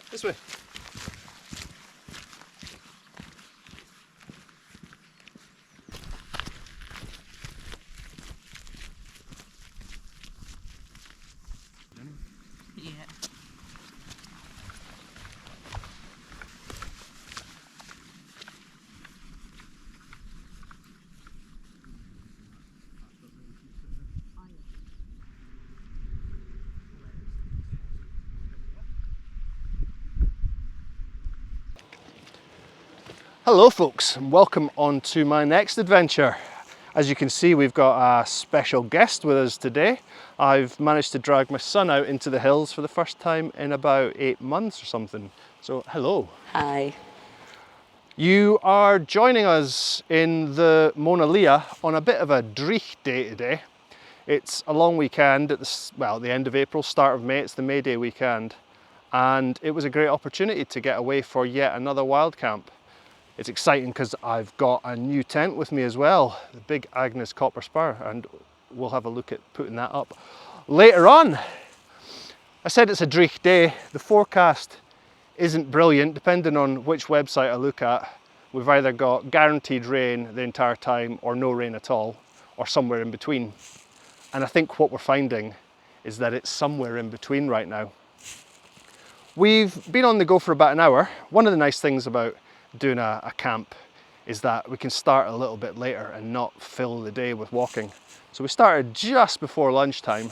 This way. Yeah. Hello folks, and welcome on to my next adventure. As you can see, we've got a special guest with us today. I've managed to drag my son out into the hills for the first time in about 8 months or something. So hello. Hi. You are joining us in the Mona Lea on a bit of a dreich day today. It's a long weekend at the end of April, start of May. It's the May Day weekend, and it was a great opportunity to get away for yet another wild camp. It's exciting because I've got a new tent with me as well, the big Agnes Copper Spur, and we'll have a look at putting that up later on. I said it's a dreich day. The forecast isn't brilliant, depending on which website I look at. We've either got guaranteed rain the entire time or no rain at all, or somewhere in between. And I think what we're finding is that it's somewhere in between right now. We've been on the go for about an hour. One of the nice things about doing a camp is that we can start a little bit later and not fill the day with walking. So we started just before lunchtime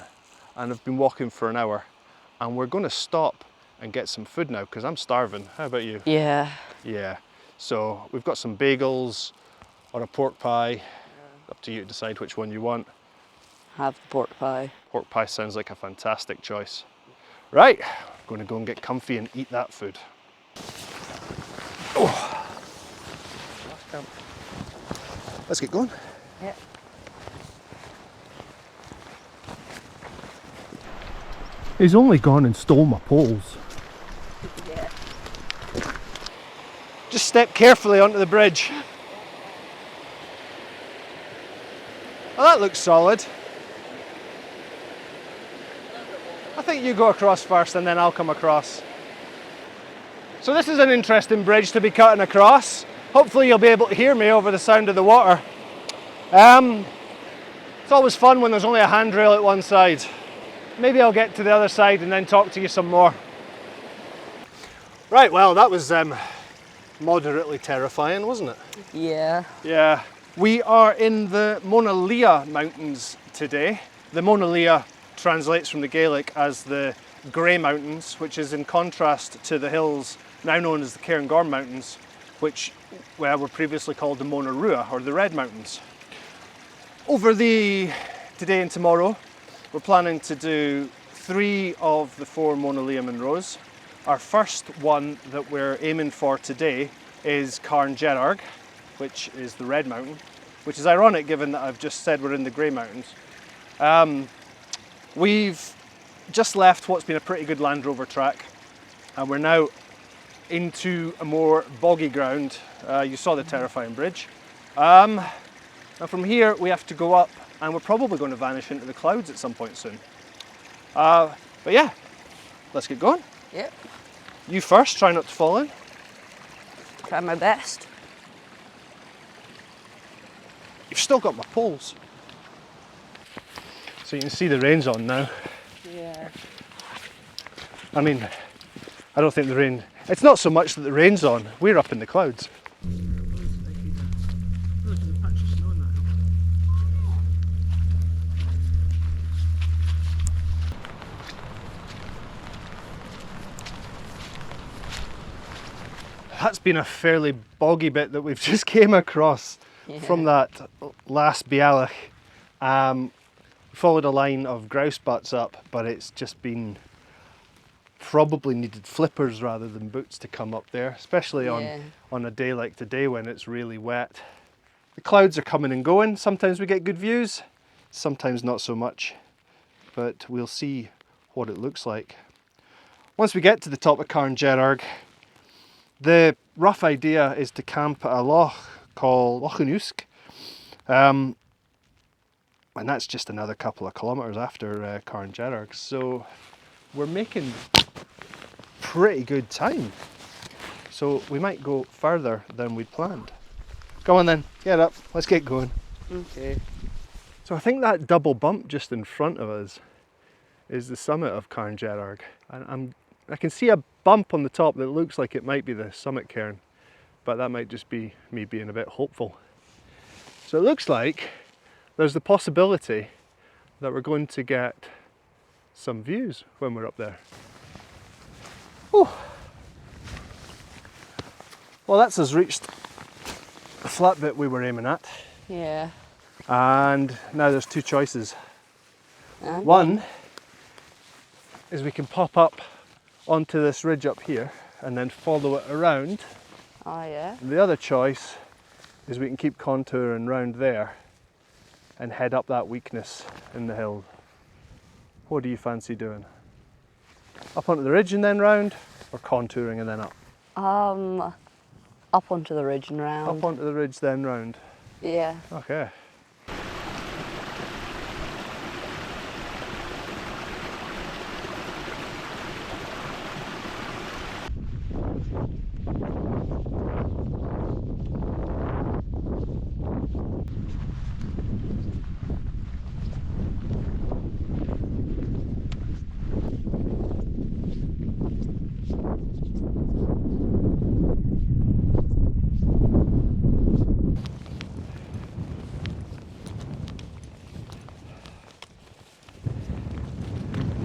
and have been walking for an hour, and we're going to stop and get some food now because I'm starving. How about you? Yeah. Yeah. So we've got some bagels or a pork pie. Up to you to decide which one you want. Have the pork pie. Pork pie sounds like a fantastic choice. Right, I'm going to go and get comfy and eat that food. Oh. Let's get going. Yeah. He's only gone and stole my poles. Yeah. Just step carefully onto the bridge. Well, that looks solid. I think you go across first and then I'll come across. So this is an interesting bridge to be cutting across. Hopefully you'll be able to hear me over the sound of the water. It's always fun when there's only a handrail at one side. Maybe I'll get to the other side and then talk to you some more. Right, well that was moderately terrifying, wasn't it? Yeah. Yeah. We are in the Mona Lea Mountains today. The Mona Lea translates from the Gaelic as the Grey Mountains, which is in contrast to the hills now known as the Cairngorm Mountains, which were previously called the Mona Rua, or the Red Mountains. Over today and tomorrow, we're planning to do 3 of the 4 Mona Lea Munros. Our first one that we're aiming for today is Carn Gerarg, which is the Red Mountain, which is ironic given that I've just said we're in the Grey Mountains. We've just left what's been a pretty good Land Rover track, and we're now into a more boggy ground. You saw the terrifying bridge. And from here we have to go up, and we're probably going to vanish into the clouds at some point soon. But yeah, let's get going. Yep. You first, try not to fall in. Try my best. You've still got my poles. So you can see the rain's on now. Yeah. I mean, I don't think the rain... It's not so much that the rain's on, we're up in the clouds. That's been a fairly boggy bit that we've just came across from that last Bialach. Followed a line of grouse butts up, but it's just been probably needed flippers rather than boots to come up there, especially on a day like today when it's really wet. The clouds are coming and going. Sometimes we get good views, sometimes not so much, but we'll see what it looks like. Once we get to the top of Carn Gerarg, the rough idea is to camp at a loch called Loch an Usk. And that's just another couple of kilometres after Carngerarg. So we're making pretty good time. So we might go further than we'd planned. Come on then, get up, let's get going. Okay. So I think that double bump just in front of us is the summit of Carngerarg. And I can see a bump on the top that looks like it might be the summit cairn, but that might just be me being a bit hopeful. So it looks like there's the possibility that we're going to get some views when we're up there. Whew. Well, that's us reached the flat bit we were aiming at. Yeah. And now there's two choices. And One is we can pop up onto this ridge up here and then follow it around. oh yeah. And the other choice is we can keep contouring round there and head up that weakness in the hill. What do you fancy doing? Up onto the ridge and then round, or contouring and then up? Up onto the ridge and round. Up onto the ridge then round. Yeah. Okay.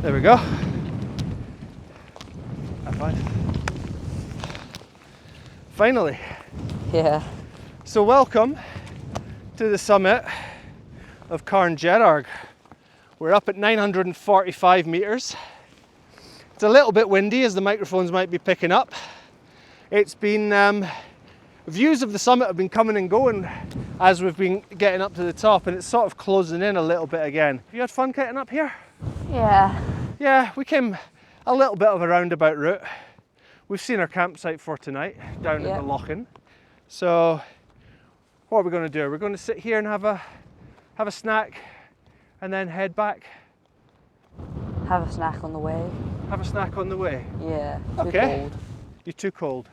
There we go. High five. Finally. Yeah. So welcome to the summit of Carngerarg. We're up at 945 metres. It's a little bit windy, as the microphones might be picking up. It's been, views of the summit have been coming and going as we've been getting up to the top, and it's sort of closing in a little bit again. Have you had fun getting up here? Yeah. Yeah, we came a little bit of a roundabout route. We've seen our campsite for tonight down at the Lochan. So what are we going to do? We're going to sit here and have a snack and then head back. Have a snack on the way. Have a snack on the way. Yeah. Too Okay. cold. You're too cold.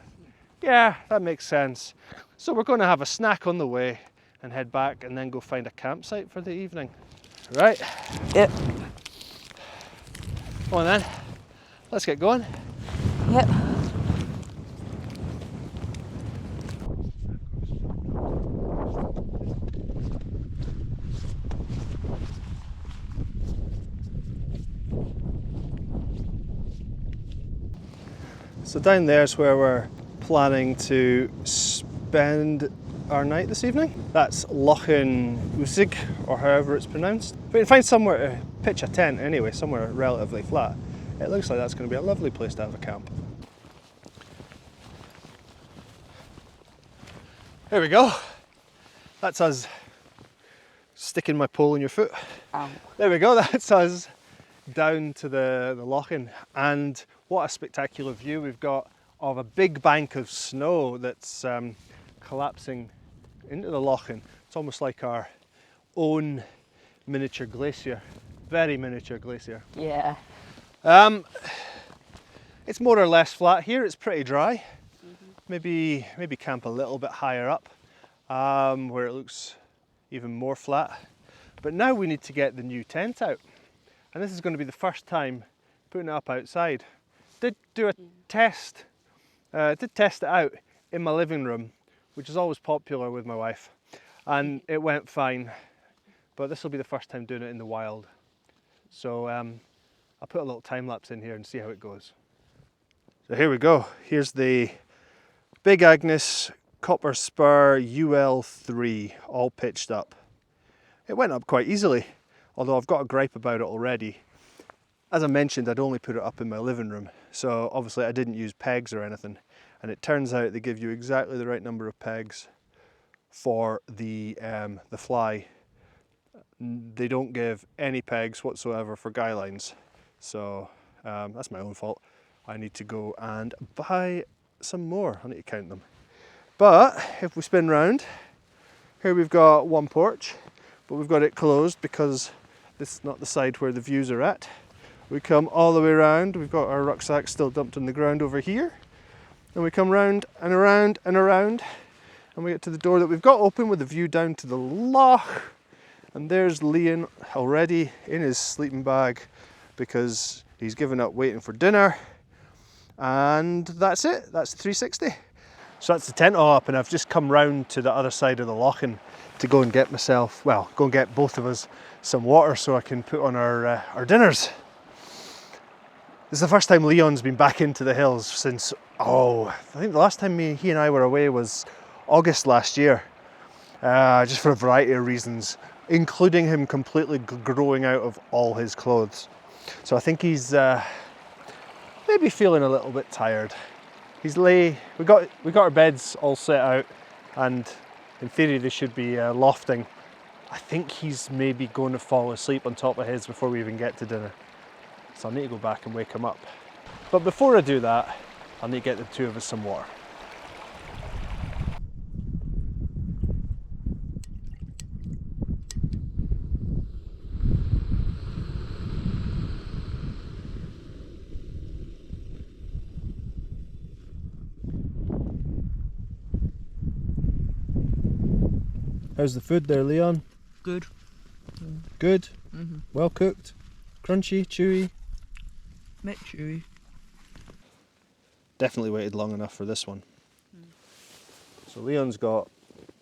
Yeah, that makes sense. So we're going to have a snack on the way and head back and then go find a campsite for the evening. Right? Yep. Come on then. Let's get going. Yep. So down there's where we're planning to spend our night this evening. That's Lochan Uisig, or however it's pronounced. If we can find somewhere to pitch a tent anyway, somewhere relatively flat, it looks like that's going to be a lovely place to have a camp. There we go. That's us sticking my pole in your foot. Ow. There we go, that's us down to the Lochan, and what a spectacular view we've got of a big bank of snow that's collapsing into the Lochan. It's almost like our own miniature glacier, very miniature glacier. Yeah. It's more or less flat here, it's pretty dry. Maybe camp a little bit higher up where it looks even more flat. But now we need to get the new tent out. And this is going to be the first time putting it up outside. Did do a test, did test it out in my living room, which is always popular with my wife, and it went fine. But this will be the first time doing it in the wild. So I'll put a little time lapse in here and see how it goes. So here we go. Here's the Big Agnes Copper Spur UL3 all pitched up. It went up quite easily, although I've got a gripe about it already. As I mentioned, I'd only put it up in my living room, so obviously I didn't use pegs or anything. And it turns out they give you exactly the right number of pegs for the fly. They don't give any pegs whatsoever for guy lines. So that's my own fault. I need to go and buy some more. I need to count them. But if we spin round, here we've got one porch. but we've got it closed because this is not the side where the views are at. We come all the way around, we've got our rucksack still dumped on the ground over here, and we come round and around and around, and we get to the door that we've got open with a view down to the loch, and there's Leon already in his sleeping bag because he's given up waiting for dinner, and that's it, that's the 360. So that's the tent all up, and I've just come round to the other side of the loch to go and get myself, well, go and get both of us some water so I can put on our dinners. This is the first time Leon's been back into the hills since, I think the last time he and I were away was August last year, just for a variety of reasons, including him completely growing out of all his clothes. So I think he's maybe feeling a little bit tired. We got our beds all set out, and in theory they should be lofting. I think he's maybe going to fall asleep on top of his before we even get to dinner. So I need to go back and wake him up. But before I do that, I need to get the two of us some water. How's the food there, Leon? Good. Good? Mm-hmm. Well cooked? Crunchy? Chewy? Bit chewy. Definitely waited long enough for this one. So Leon's got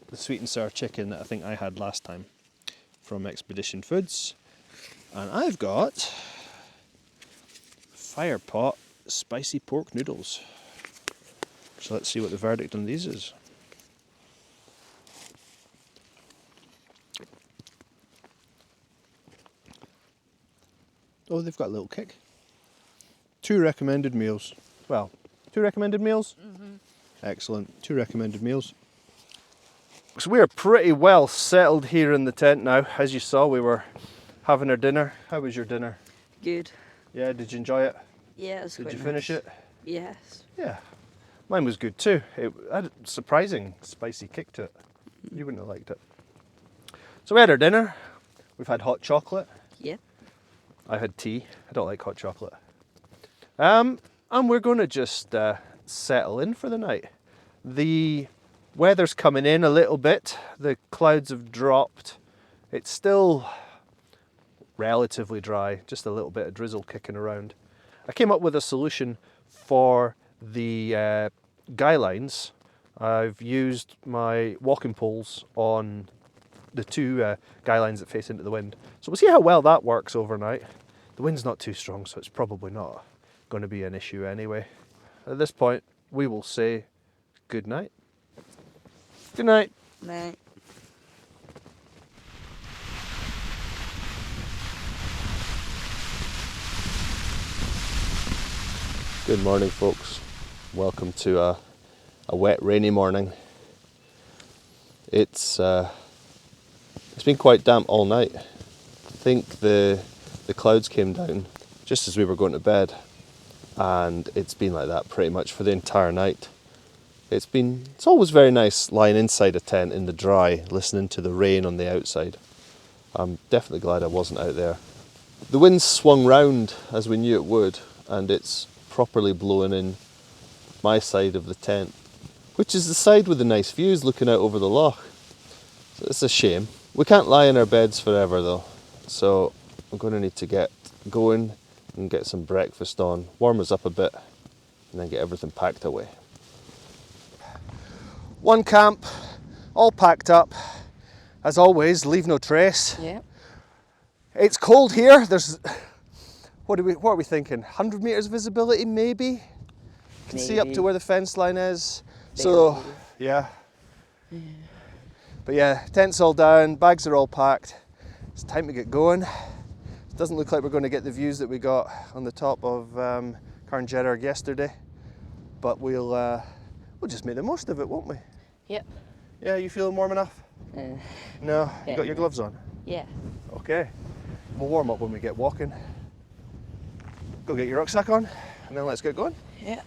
the sweet and sour chicken that I think I had last time from Expedition Foods. And I've got fire pot spicy pork noodles. So let's see what the verdict on these is. Oh, they've got a little kick. 2 recommended meals. Well, 2 recommended meals? Mm-hmm. Excellent. 2 recommended meals. So we're pretty well settled here in the tent now. As you saw, we were having our dinner. How was your dinner? Good. Yeah, did you enjoy it? Yeah, it's Did quite you nice. finish it? Yes. Yeah. Mine was good too. It had a surprising spicy kick to it. You wouldn't have liked it. So we had our dinner. We've had hot chocolate. Yep. I had tea. I don't like hot chocolate. And we're going to just settle in for the night. The weather's coming in a little bit. The clouds have dropped. It's still relatively dry, just a little bit of drizzle kicking around. I came up with a solution for the guy lines. I've used my walking poles on the 2 guy lines that face into the wind. So we'll see how well that works overnight. The wind's not too strong, so it's probably not going to be an issue anyway. At this point, we will say good night. Good night. Night. Good morning, folks. Welcome to a wet, rainy morning. It's been quite damp all night. I think the clouds came down just as we were going to bed, and it's been like that pretty much for the entire night. It's always very nice lying inside a tent in the dry, listening to the rain on the outside. I'm definitely glad I wasn't out there. The wind swung round as we knew it would, and it's properly blowing in my side of the tent, which is the side with the nice views looking out over the loch. So it's a shame. We can't lie in our beds forever though, so I'm going to need to get going and get some breakfast on, warm us up a bit, and then get everything packed away. One camp, all packed up. As always, leave no trace. Yep. It's cold here. What are we thinking? 100 meters visibility, maybe? You can see up to where the fence line is. So, yeah. But yeah, tent's all down, bags are all packed. It's time to get going. It doesn't look like we're going to get the views that we got on the top of Carnjedder yesterday, but we'll just make the most of it, won't we? Yep. Yeah, you feeling warm enough? No, you Yeah. got your gloves on? Yeah. Okay, we'll warm up when we get walking. Go get your rucksack on, and then let's get going. Yeah.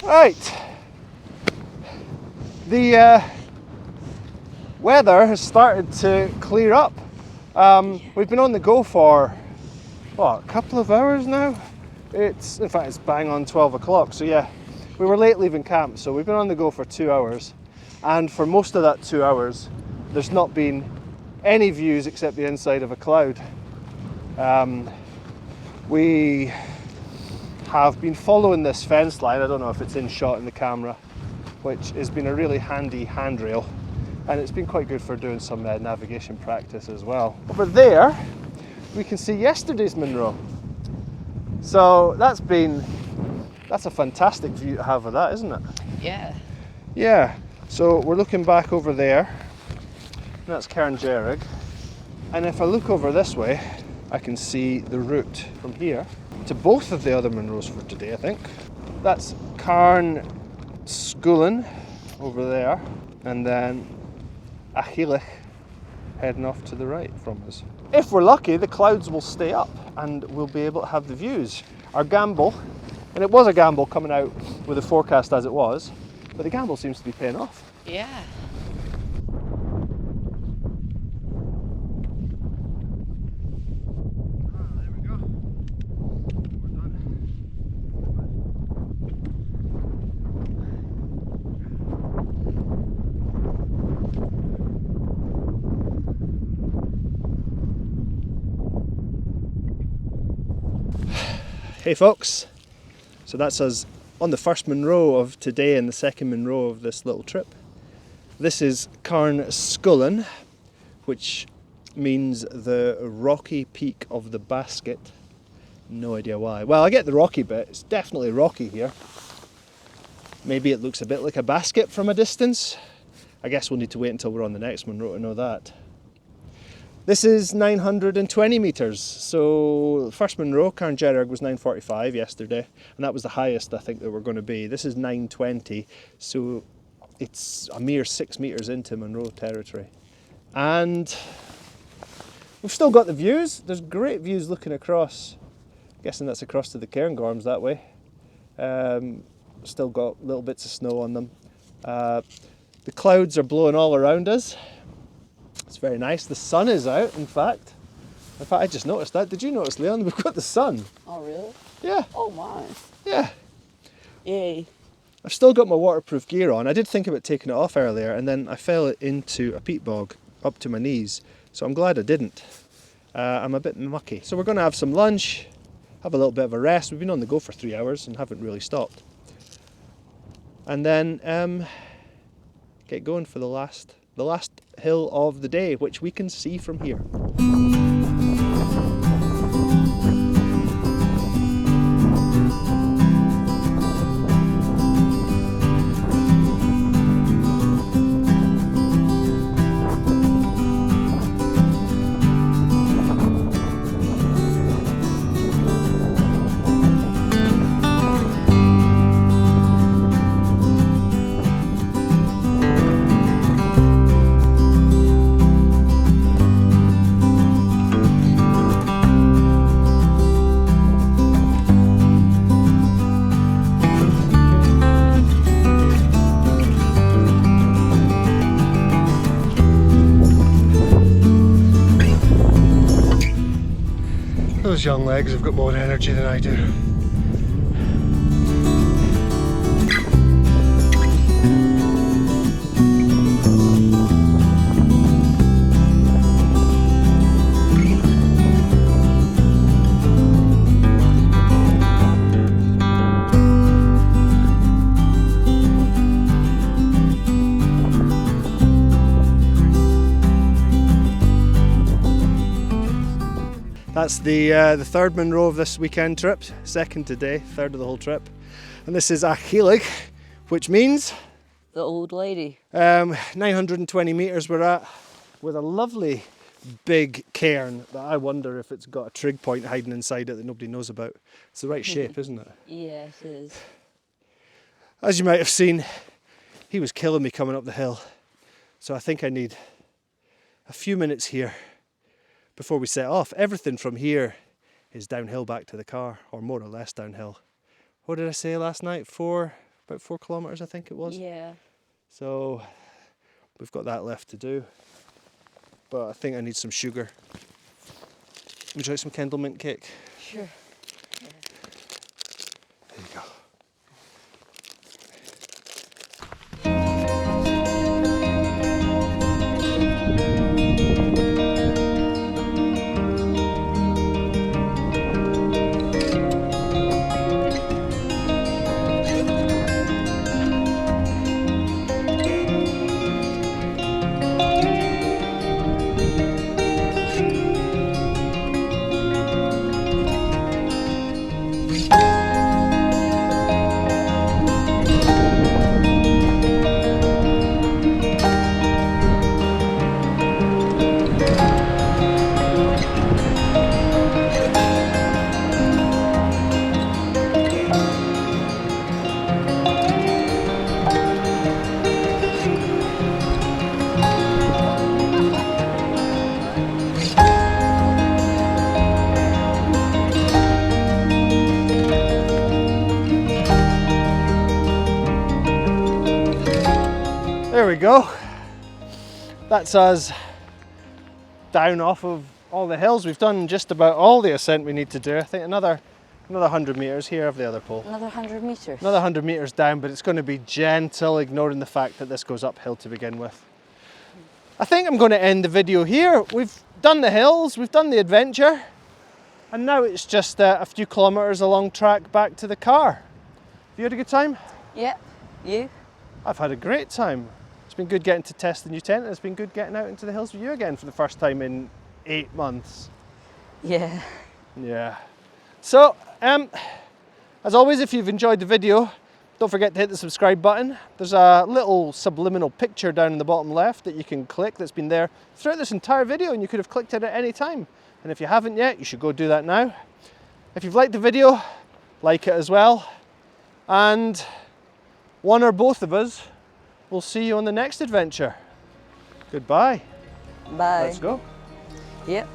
Right. The weather has started to clear up. We've been on the go for, what, a couple of hours now? In fact, it's bang on 12 o'clock, so yeah. We were late leaving camp, so we've been on the go for 2 hours. And for most of that 2 hours, there's not been any views except the inside of a cloud. We have been following this fence line, I don't know if it's in shot in the camera, which has been a really handy handrail, and it's been quite good for doing some navigation practice as well. Over there, we can see yesterday's Munro. So that's a fantastic view to have of that, isn't it? Yeah. Yeah, so we're looking back over there, and that's Cairngerrig. And if I look over this way, I can see the route from here to both of the other Munros for today, I think. That's Cairnscullen over there, and then Achillich heading off to the right from us. If we're lucky, the clouds will stay up and we'll be able to have the views. Our gamble, and it was a gamble coming out with the forecast as it was, but the gamble seems to be paying off. Yeah. There we go. We're done. Hey folks, so that's us on the first Munro of today and the second Munro of this little trip. This is Cairnscullen, which means the rocky peak of the basket. No idea why. Well, I get the rocky bit, it's definitely rocky here. Maybe it looks a bit like a basket from a distance. I guess we'll need to wait until we're on the next Munro to know that. This is 920 metres, so the first Munro, Cairngerrig, was 945 yesterday, and that was the highest I think that we're going to be. This is 920, so it's a mere 6 metres into Munro territory. And we've still got the views. There's great views looking across. I'm guessing that's across to the Cairngorms that way. Still got little bits of snow on them. The clouds are blowing all around us. It's very nice. The sun is out, in fact. I just noticed that. Did you notice, Leon? We've got the sun. Oh, really? Yeah, Oh, my. yeah. Yay. I've still got my waterproof gear on. I did think about taking it off earlier, and then I fell into a peat bog up to my knees. So I'm glad I didn't. I'm a bit mucky. So we're going to have some lunch, have a little bit of a rest. We've been on the go for 3 hours and haven't really stopped. And then get going for the last hill of the day, which we can see from here. Those young legs have got more energy than I do. That's the third Munro of this weekend trip, second today, third of the whole trip. And this is Achillich, which means The old lady. 920 metres we're at, with a lovely big cairn that I wonder if it's got a trig point hiding inside it that nobody knows about. It's the right shape, isn't it? Yes, it is. As you might have seen, he was killing me coming up the hill. So I think I need a few minutes here before we set off. Everything from here is downhill back to the car, or more or less downhill. What did I say last night? about 4 kilometres I think it was. Yeah. So we've got that left to do. But I think I need some sugar. Would you like some Kendal mint cake? Sure. There you go. There we go. That's us down off of all the hills. We've done just about all the ascent we need to do. I think another 100 metres here of the other pole. Another 100 meters. Another 100 metres down, but it's going to be gentle, ignoring the fact that this goes uphill to begin with. I think I'm going to end the video here. We've done the hills, we've done the adventure, and now it's just a few kilometres along track back to the car. Have you had a good time? Yep. You? I've had a great time. It's been good getting to test the new tent, and it's been good getting out into the hills with you again for the first time in 8 months. Yeah. Yeah. So, as always, if you've enjoyed the video, don't forget to hit the subscribe button. There's a little subliminal picture down in the bottom left that you can click that's been there throughout this entire video, and you could have clicked it at any time. And if you haven't yet, you should go do that now. If you've liked the video, like it as well. And one or both of us will see you on the next adventure. Goodbye. Bye. Let's go. Yep.